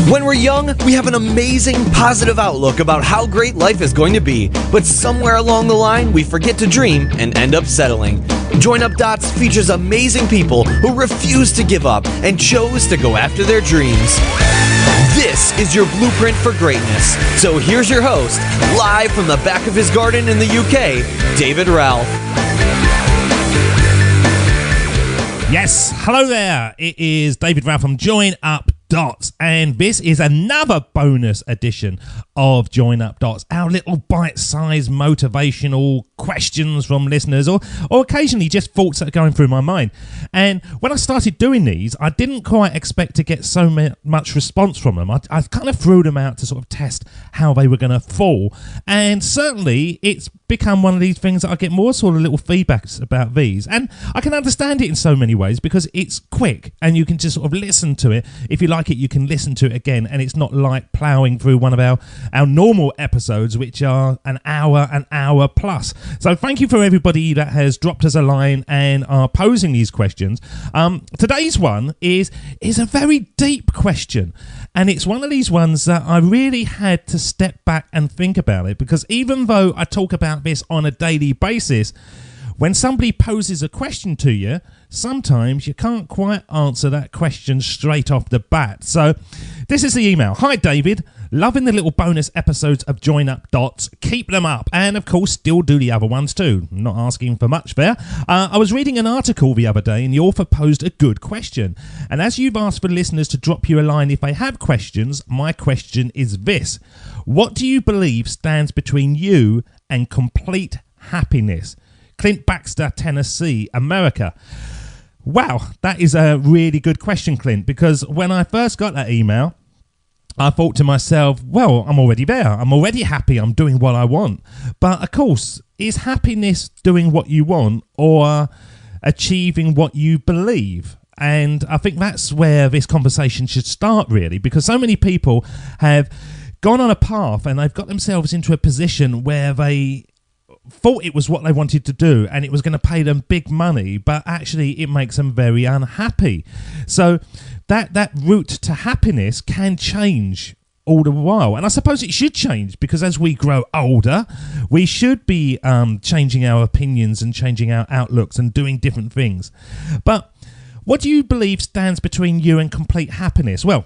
When we're young, we have an amazing, positive outlook about how great life is going to be, but somewhere along the line, we forget to dream and end up settling. Join Up Dots features amazing people who refuse to give up and chose to go after their dreams. This is your blueprint for greatness. So here's your host, live from the back of his garden in the UK, David Ralph. Yes, hello there. It is David Ralph from Join Up Dots, and this is another bonus edition of Join Up Dots, our little bite-sized motivational questions from listeners, or occasionally just thoughts that are going through my mind. And when I started doing these, I didn't quite expect to get so much response from them. I kind of threw them out to sort of test how they were going to fall, and certainly it's become one of these things that I get more sort of little feedbacks about these, and I can understand it in so many ways because it's quick and you can just sort of listen to it. If you like it, you can listen to it again, and it's not like ploughing through one of our normal episodes, which are an hour plus. So thank you for everybody that has dropped us a line and are posing these questions. Today's one is a very deep question, and it's one of these ones that I really had to step back and think about it, because even though I talk about this on a daily basis, when somebody poses a question to you, sometimes you can't quite answer that question straight off the bat. So this is the email. Hi David, loving the little bonus episodes of Join Up Dots. Keep them up, and of course still do the other ones too. Not asking for much there. I was reading an article the other day and the author posed a good question. And as you've asked for listeners to drop you a line if they have questions, my question is this. What do you believe stands between you and complete happiness? Clint Baxter, Tennessee, America. Wow, that is a really good question, Clint, because when I first got that email, I thought to myself, well, I'm already there. I'm already happy. I'm doing what I want. But of course, is happiness doing what you want or achieving what you believe? And I think that's where this conversation should start, really, because so many people have gone on a path and they've got themselves into a position where they thought it was what they wanted to do and it was going to pay them big money, but actually it makes them very unhappy. So that route to happiness can change all the while, and I suppose it should change, because as we grow older we should be changing our opinions and changing our outlooks and doing different things. But what do you believe stands between you and complete happiness? Well,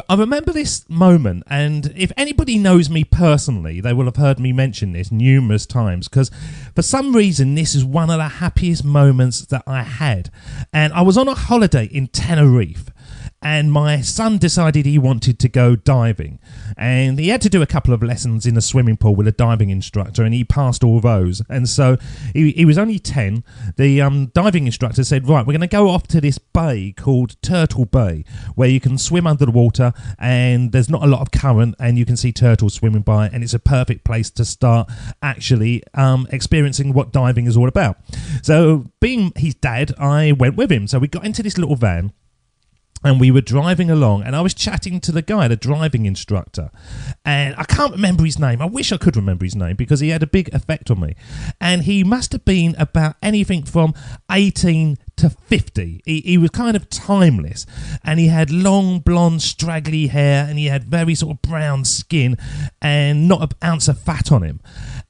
I remember this moment, and if anybody knows me personally, they will have heard me mention this numerous times, because for some reason this is one of the happiest moments that I had. And I was on a holiday in Tenerife, and my son decided he wanted to go diving, and he had to do a couple of lessons in a swimming pool with a diving instructor, and he passed all those. And so he was only 10. The diving instructor said, right, we're going to go off to this bay called Turtle Bay, where you can swim under the water and there's not a lot of current and you can see turtles swimming by, and it's a perfect place to start actually experiencing what diving is all about. So being his dad, I went with him. So we got into this little van and we were driving along, and I was chatting to the guy, the driving instructor, and I can't remember his name. I wish I could remember his name, because he had a big effect on me. And he must have been about anything from 18 to 50. He was kind of timeless, and he had long, blonde, straggly hair, and he had very sort of brown skin and not an ounce of fat on him.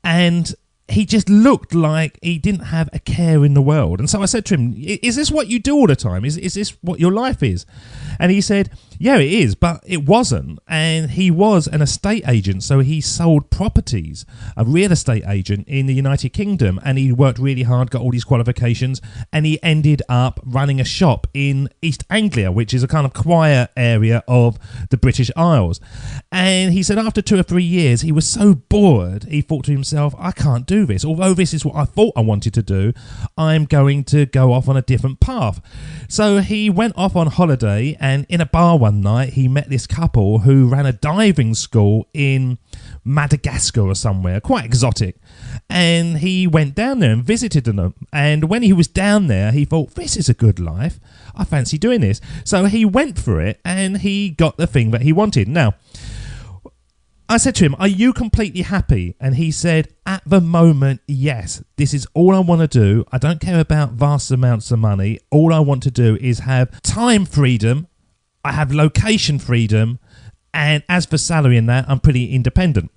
And he just looked like he didn't have a care in the world. And so I said to him, is this what you do all the time? Is this what your life is? And he said, yeah, it is, but it wasn't. And he was an estate agent, so he sold properties, a real estate agent in the United Kingdom, and he worked really hard, got all these qualifications, and he ended up running a shop in East Anglia, which is a kind of quiet area of the British Isles. And he said after 2 or 3 years, he was so bored, he thought to himself, I can't do this. Although this is what I thought I wanted to do, I'm going to go off on a different path. So he went off on holiday, and in a bar one night, he met this couple who ran a diving school in Madagascar or somewhere, quite exotic. And he went down there and visited them. And when he was down there, he thought, this is a good life. I fancy doing this. So he went for it, and he got the thing that he wanted. Now, I said to him, are you completely happy? And he said, at the moment, yes. This is all I want to do. I don't care about vast amounts of money. All I want to do is have time freedom. I have location freedom, And as for salary and that, I'm pretty independent.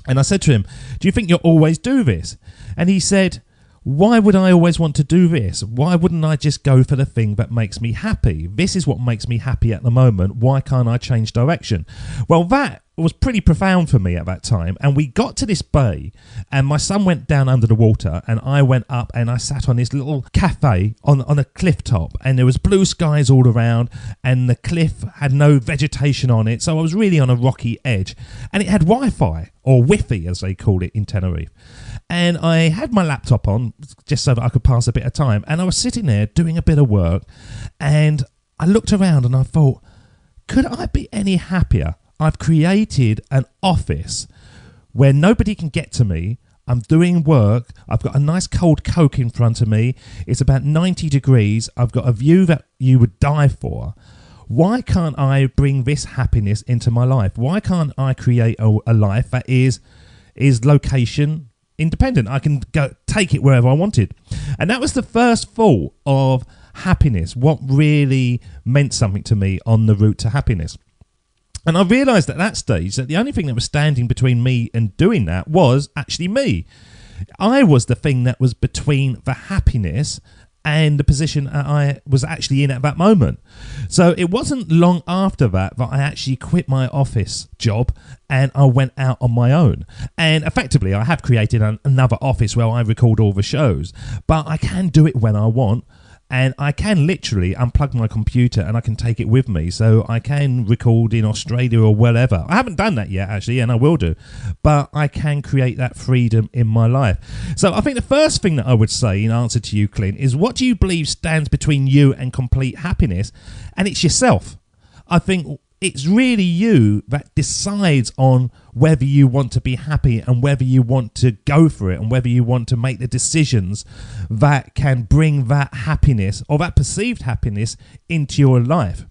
And I said to him, do you think you'll always do this? And he said, why would I always want to do this? Why wouldn't I just go for the thing that makes me happy? This is what makes me happy at the moment. Why can't I change direction? Well, that was pretty profound for me at that time. And we got to this bay and my son went down under the water and I went up and I sat on this little cafe on a cliff top, and there was blue skies all around and the cliff had no vegetation on it. So I was really on a rocky edge, and it had Wi-Fi, or Wi-Fi as they call it in Tenerife. And I had my laptop on just so that I could pass a bit of time. And I was sitting there doing a bit of work, and I looked around and I thought, could I be any happier? I've created an office where nobody can get to me. I'm doing work. I've got a nice cold Coke in front of me. It's about 90 degrees. I've got a view that you would die for. Why can't I bring this happiness into my life? Why can't I create a life that is location independent? I can go take it wherever I wanted. And that was the first thought of happiness, what really meant something to me on the route to happiness. And I realised at that stage that the only thing that was standing between me and doing that was actually me. I was the thing that was between the happiness and the position I was actually in at that moment. So it wasn't long after that I actually quit my office job and I went out on my own. And effectively, I have created another office where I record all the shows, but I can do it when I want. And I can literally unplug my computer and I can take it with me. So I can record in Australia or wherever. I haven't done that yet, actually, and I will do. But I can create that freedom in my life. So I think the first thing that I would say in answer to you, Clint, is what do you believe stands between you and complete happiness? And it's yourself. I think it's really you that decides on whether you want to be happy and whether you want to go for it and whether you want to make the decisions that can bring that happiness or that perceived happiness into your life.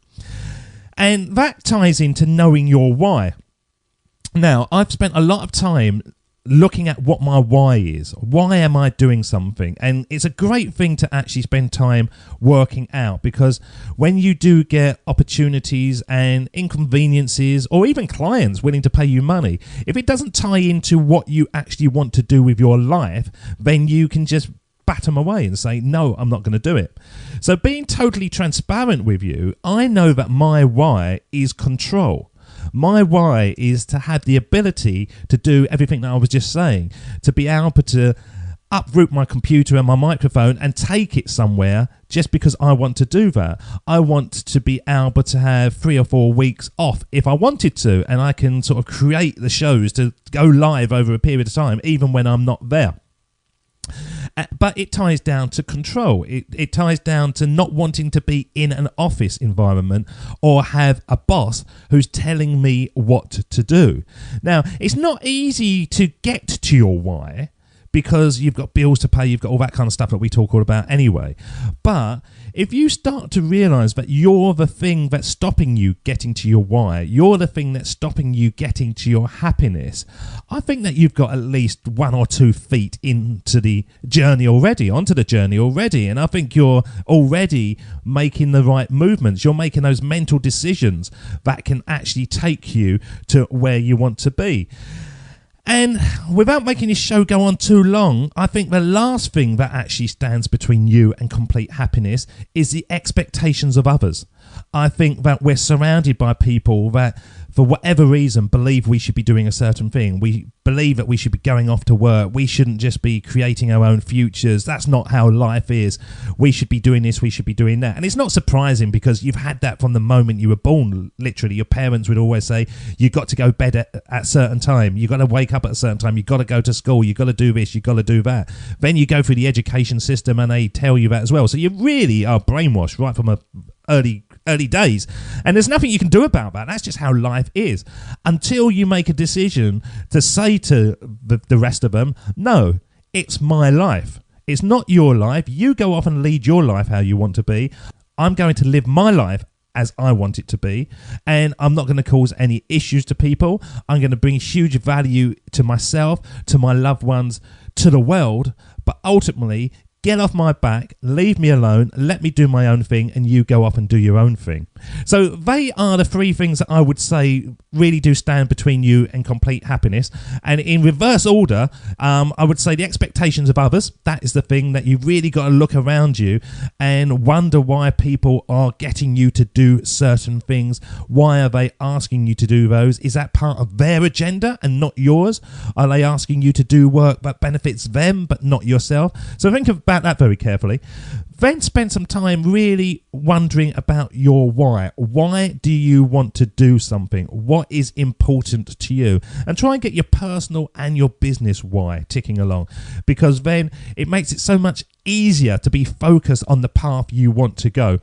And that ties into knowing your why. Now, I've spent a lot of time looking at what my why is. Why am I doing something? And it's a great thing to actually spend time working out, because when you do get opportunities and inconveniences or even clients willing to pay you money, if it doesn't tie into what you actually want to do with your life, then you can just bat them away and say, no, I'm not going to do it. So being totally transparent with you, I know that my why is control. My why is to have the ability to do everything that I was just saying, to be able to uproot my computer and my microphone and take it somewhere just because I want to do that. I want to be able to have 3 or 4 weeks off if I wanted to, and I can sort of create the shows to go live over a period of time, even when I'm not there. But it ties down to control. It ties down to not wanting to be in an office environment or have a boss who's telling me what to do. Now, it's not easy to get to your why because you've got bills to pay, you've got all that kind of stuff that we talk all about anyway. But if you start to realise that you're the thing that's stopping you getting to your why, you're the thing that's stopping you getting to your happiness, I think that you've got at least 1 or 2 feet into the journey already, onto the journey already. And I think you're already making the right movements. You're making those mental decisions that can actually take you to where you want to be. And without making this show go on too long, I think the last thing that actually stands between you and complete happiness is the expectations of others. I think that we're surrounded by people that, for whatever reason, believe we should be doing a certain thing. We believe that we should be going off to work. We shouldn't just be creating our own futures. That's not how life is. We should be doing this. We should be doing that. And it's not surprising because you've had that from the moment you were born. Literally, your parents would always say, you've got to go to bed at a certain time. You've got to wake up at a certain time. You've got to go to school. You've got to do this. You've got to do that. Then you go through the education system and they tell you that as well. So you really are brainwashed right from early days, and there's nothing you can do about that. That's just how life is, until you make a decision to say to the rest of them, no, it's my life, it's not your life. You go off and lead your life how you want to be. I'm going to live my life as I want it to be, and I'm not going to cause any issues to people. I'm going to bring huge value to myself, to my loved ones, to the world, but ultimately get off my back, leave me alone, let me do my own thing, and you go off and do your own thing. So they are the three things that I would say really do stand between you and complete happiness. And in reverse order, I would say the expectations of others. That is the thing that you've really got to look around you and wonder why people are getting you to do certain things. Why are they asking you to do those? Is that part of their agenda and not yours? Are they asking you to do work that benefits them but not yourself? So think about that very carefully. Then spend some time really wondering about your why. Why do you want to do something? What is important to you? And try and get your personal and your business why ticking along, because then it makes it so much easier to be focused on the path you want to go.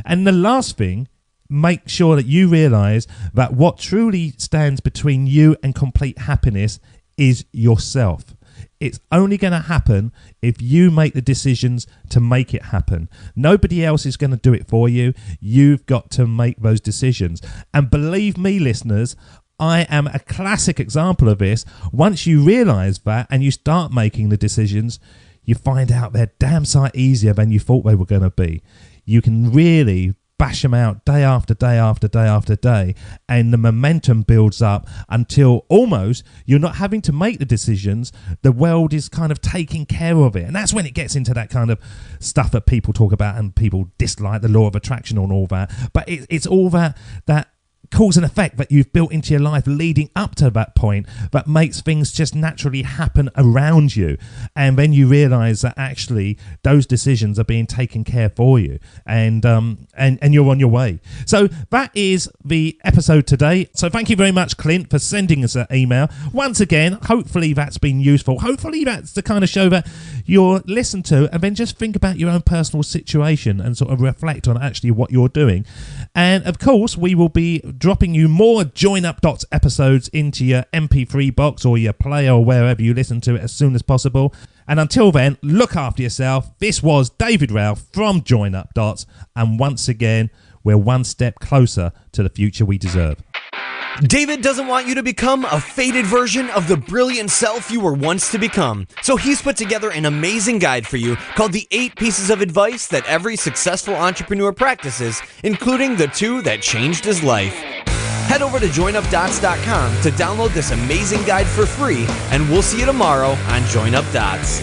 And the last thing, make sure that you realize that what truly stands between you and complete happiness is yourself. It's only going to happen if you make the decisions to make it happen. Nobody else is going to do it for you. You've got to make those decisions. And believe me, listeners, I am a classic example of this. Once you realize that and you start making the decisions, you find out they're damn sight easier than you thought they were going to be. You can really bash them out day after day after day after day, and the momentum builds up until almost you're not having to make the decisions. The world is kind of taking care of it, and that's when it gets into that kind of stuff that people talk about and people dislike, the law of attraction and all that. But it's all that cause and effect that you've built into your life leading up to that point that makes things just naturally happen around you. And then you realize that actually those decisions are being taken care for you, and you're on your way. So that is the episode today. So thank you very much, Clint, for sending us an email. Once again, hopefully that's been useful. Hopefully that's the kind of show that you'll listen to and then just think about your own personal situation and sort of reflect on actually what you're doing. And of course, we will be dropping you more Join Up Dots episodes into your MP3 box or your player or wherever you listen to it as soon as possible. And until then, look after yourself. This was David Ralph from Join Up Dots. And once again, we're one step closer to the future we deserve. David doesn't want you to become a faded version of the brilliant self you were once to become. So he's put together an amazing guide for you called the 8 Pieces of Advice That Every Successful Entrepreneur Practices, including the 2 that changed his life. Head over to joinupdots.com to download this amazing guide for free, and we'll see you tomorrow on Join Up Dots.